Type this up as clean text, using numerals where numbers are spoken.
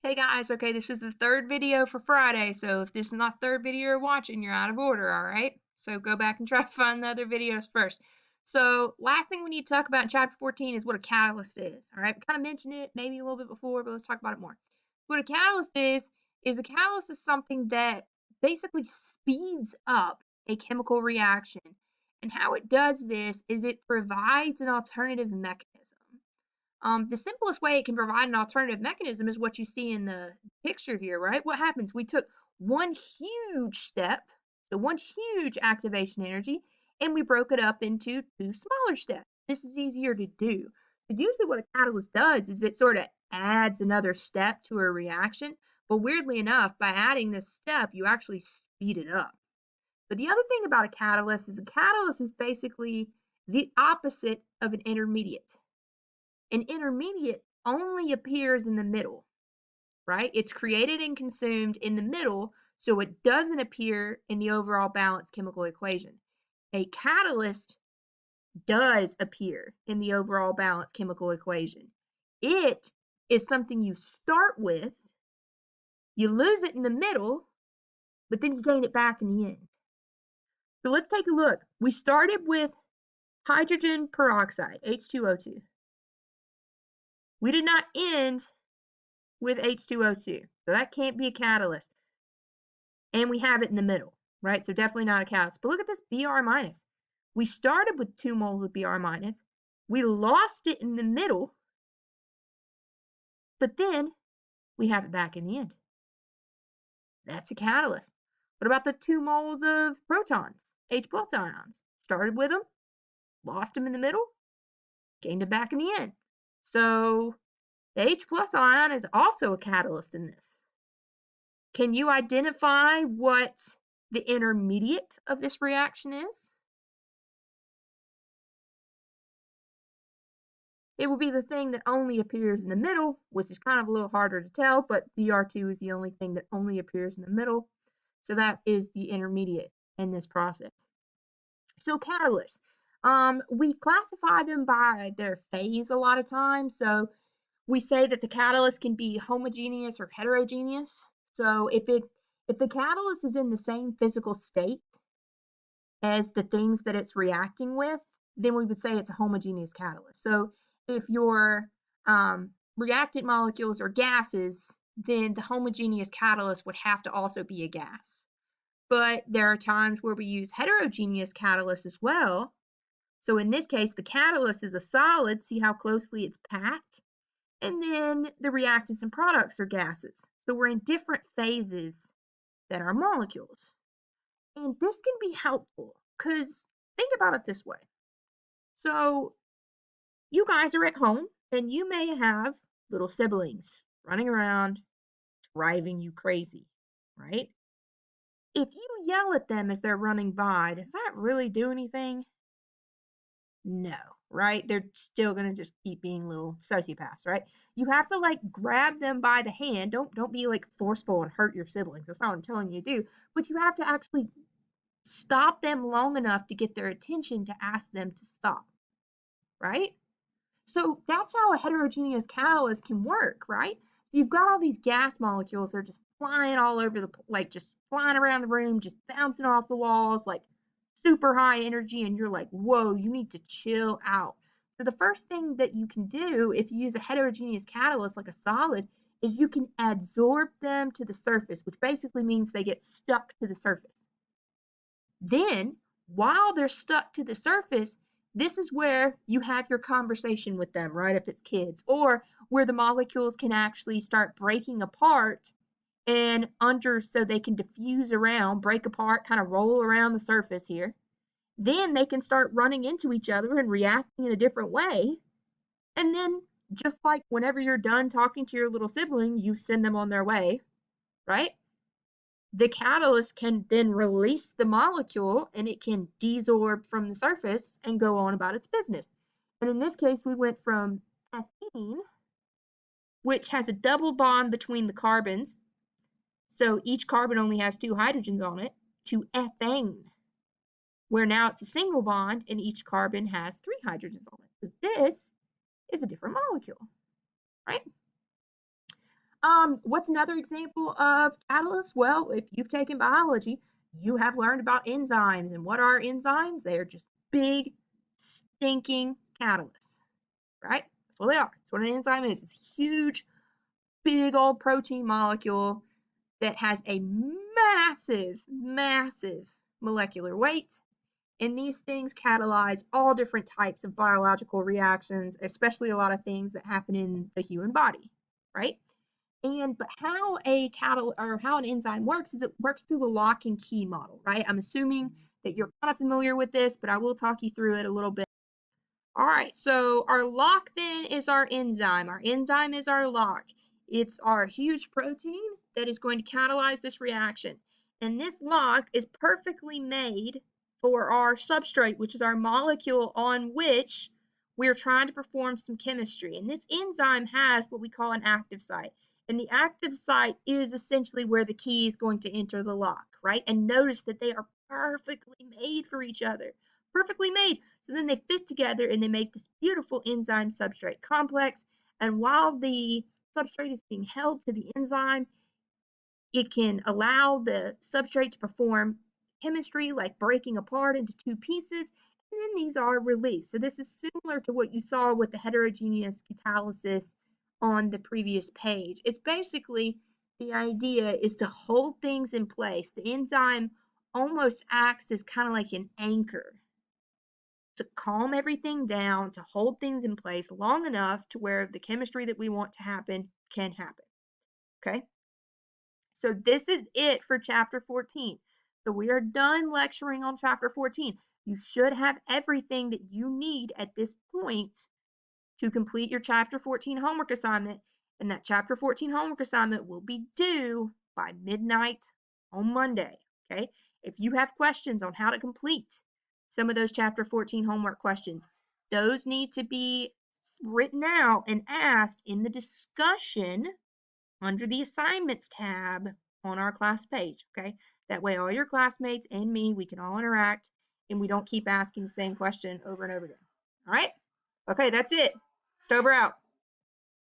Hey guys, okay, this is the third video for Friday, so if this is not the third video you're watching, you're out of order, alright? So go back and try to find the other videos first. So, last thing we need to talk about in chapter 14 is what a catalyst is, alright? We kind of mentioned it maybe a little bit before, but let's talk about it more. What a catalyst is a catalyst is something that basically speeds up a chemical reaction. And how it does this is it provides an alternative mechanism. The simplest way it can provide an alternative mechanism is what you see in the picture here, right? What happens? We took one huge step, so one huge activation energy, and we broke it up into two smaller steps. This is easier to do. So usually what a catalyst does is it sort of adds another step to a reaction, but weirdly enough, by adding this step, you actually speed it up. But the other thing about a catalyst is basically the opposite of an intermediate. An intermediate only appears in the middle, right? It's created and consumed in the middle, so it doesn't appear in the overall balanced chemical equation. A catalyst does appear in the overall balanced chemical equation. It is something you start with, you lose it in the middle, but then you gain it back in the end. So let's take a look. We started with hydrogen peroxide, H2O2. We did not end with H2O2. So that can't be a catalyst. And we have it in the middle, right? So definitely not a catalyst. But look at this Br minus. We started with 2 moles of Br minus. We lost it in the middle, but then we have it back in the end. That's a catalyst. What about the 2 moles of protons, H plus ions? Started with them, lost them in the middle, gained them back in the end. So the H plus ion is also a catalyst in this. Can you identify what the intermediate of this reaction is? It will be the thing that only appears in the middle, which is kind of a little harder to tell, but Br2 is the only thing that only appears in the middle. So that is the intermediate in this process. So catalysts, we classify them by their phase a lot of times. So we say that the catalyst can be homogeneous or heterogeneous. So if the catalyst is in the same physical state as the things that it's reacting with, then we would say it's a homogeneous catalyst. So if your reactant molecules are gases, then the homogeneous catalyst would have to also be a gas. But there are times where we use heterogeneous catalysts as well. So in this case, the catalyst is a solid, see how closely it's packed? And then the reactants and products are gases. So we're in different phases than our molecules. And this can be helpful because think about it this way. So you guys are at home and you may have little siblings running around driving you crazy, right? If you yell at them as they're running by, does that really do anything? No, right? They're still gonna just keep being little sociopaths, right? You have to like grab them by the hand. Don't be like forceful and hurt your siblings. That's not what I'm telling you to do. But you have to actually stop them long enough to get their attention to ask them to stop, right? So that's how a heterogeneous catalyst can work, right? So you've got all these gas molecules, they're just flying all over like just flying around the room, just bouncing off the walls, like super high energy, and you're like, whoa, you need to chill out. So the first thing that you can do if you use a heterogeneous catalyst like a solid is you can adsorb them to the surface, which basically means they get stuck to the surface. Then, while they're stuck to the surface, this is where you have your conversation with them, right? If it's kids, or where the molecules can actually start breaking apart and so they can diffuse around, break apart, kind of roll around the surface here. Then they can start running into each other and reacting in a different way. And then, just like whenever you're done talking to your little sibling, you send them on their way, right? The catalyst can then release the molecule and it can desorb from the surface and go on about its business. And in this case, we went from ethene, which has a double bond between the carbons, so each carbon only has 2 hydrogens on it, to ethane, where now it's a single bond and each carbon has 3 hydrogens on it. So this is a different molecule, right? What's another example of catalysts? Well, if you've taken biology, you have learned about enzymes. And what are enzymes? They are just big, stinking catalysts, right? That's what they are. That's what an enzyme is. It's a huge, big old protein molecule that has a massive, massive molecular weight. And these things catalyze all different types of biological reactions, especially a lot of things that happen in the human body, right? But how how an enzyme works is it works through the lock and key model, right? I'm assuming that you're kind of familiar with this, but I will talk you through it a little bit. All right, so our lock then is our enzyme. Our enzyme is our lock. It's our huge protein that is going to catalyze this reaction. And this lock is perfectly made for our substrate, which is our molecule on which we're trying to perform some chemistry. And this enzyme has what we call an active site. And the active site is essentially where the key is going to enter the lock, right? And notice that they are perfectly made for each other. Perfectly made. So then they fit together and they make this beautiful enzyme substrate complex. And while the substrate is being held to the enzyme, it can allow the substrate to perform chemistry like breaking apart into two pieces, and then these are released. So this is similar to what you saw with the heterogeneous catalysis on the previous page. It's basically the idea is to hold things in place. The enzyme almost acts as kind of like an anchor to calm everything down, to hold things in place long enough to where the chemistry that we want to happen can happen. Okay? So this is it for chapter 14. So we are done lecturing on chapter 14. You should have everything that you need at this point to complete your chapter 14 homework assignment, and that chapter 14 homework assignment will be due by midnight on Monday. Okay? If you have questions on how to complete some of those chapter 14 homework questions, those need to be written out and asked in the discussion under the assignments tab on our class page, okay? That way all your classmates and me, we can all interact and we don't keep asking the same question over and over again. All right? Okay, that's it. Stover out.